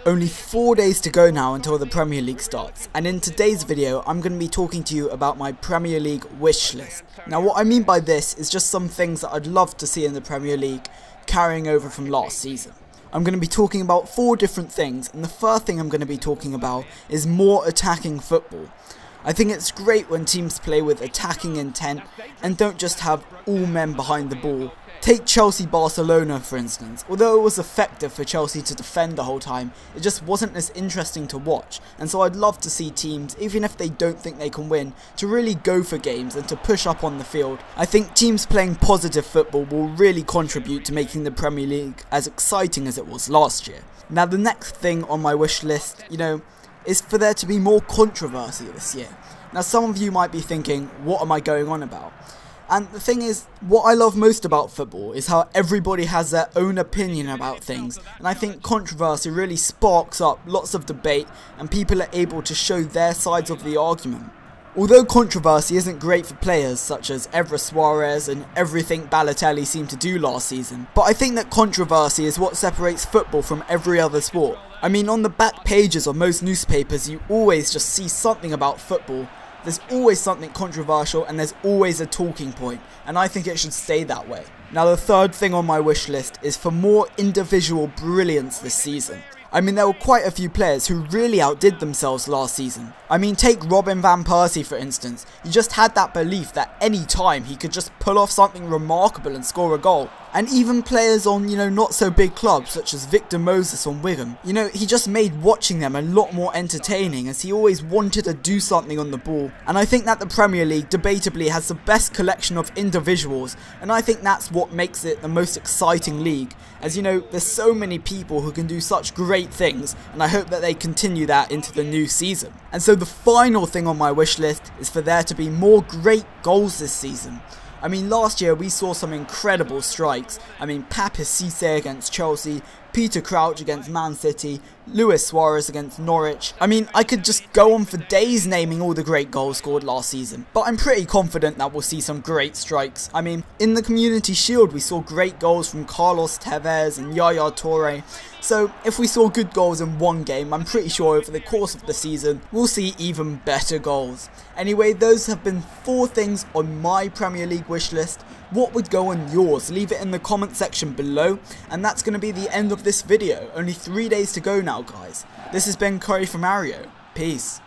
Only 4 days to go now until the Premier League starts, and in today's video I'm going to be talking to you about my Premier League wish list. Now what I mean by this is just some things that I'd love to see in the Premier League carrying over from last season. I'm going to be talking about 4 different things, and the first thing I'm going to be talking about is more attacking football. I think it's great when teams play with attacking intent and don't just have all men behind the ball. Take Chelsea-Barcelona for instance. Although it was effective for Chelsea to defend the whole time, it just wasn't as interesting to watch, and so I'd love to see teams, even if they don't think they can win, to really go for games and to push up on the field. I think teams playing positive football will really contribute to making the Premier League as exciting as it was last year. Now the next thing on my wish list, is for there to be more controversy this year. Now some of you might be thinking, what am I going on about? And the thing is, what I love most about football is how everybody has their own opinion about things, and I think controversy really sparks up lots of debate and people are able to show their sides of the argument. Although controversy isn't great for players such as Suarez and everything Balotelli seemed to do last season, but I think that controversy is what separates football from every other sport. I mean, on the back pages of most newspapers you always just see something about football. There's always something controversial and there's always a talking point, and I think it should stay that way. Now the third thing on my wish list is for more individual brilliance this season. I mean, there were quite a few players who really outdid themselves last season. I mean, take Robin van Persie for instance. He just had that belief that any time he could just pull off something remarkable and score a goal. And even players on, not so big clubs such as Victor Moses on Wigan. He just made watching them a lot more entertaining as he always wanted to do something on the ball. And I think that the Premier League debatably has the best collection of individuals, and I think that's what makes it the most exciting league. As there's so many people who can do such great things, and I hope that they continue that into the new season. And so the final thing on my wish list is for there to be more great goals this season. I mean, last year we saw some incredible strikes. I mean, Papis Cisse against Chelsea, Peter Crouch against Man City, Luis Suarez against Norwich. I mean, I could just go on for days naming all the great goals scored last season, but I'm pretty confident that we'll see some great strikes. I mean, in the Community Shield we saw great goals from Carlos Tevez and Yaya Toure. So if we saw good goals in one game, I'm pretty sure over the course of the season we'll see even better goals. Anyway, those have been 4 things on my Premier League wish list. What would go on yours? Leave it in the comment section below, and that's going to be the end of this video. Only 3 days to go now, guys. This has been CurryForMario. Peace.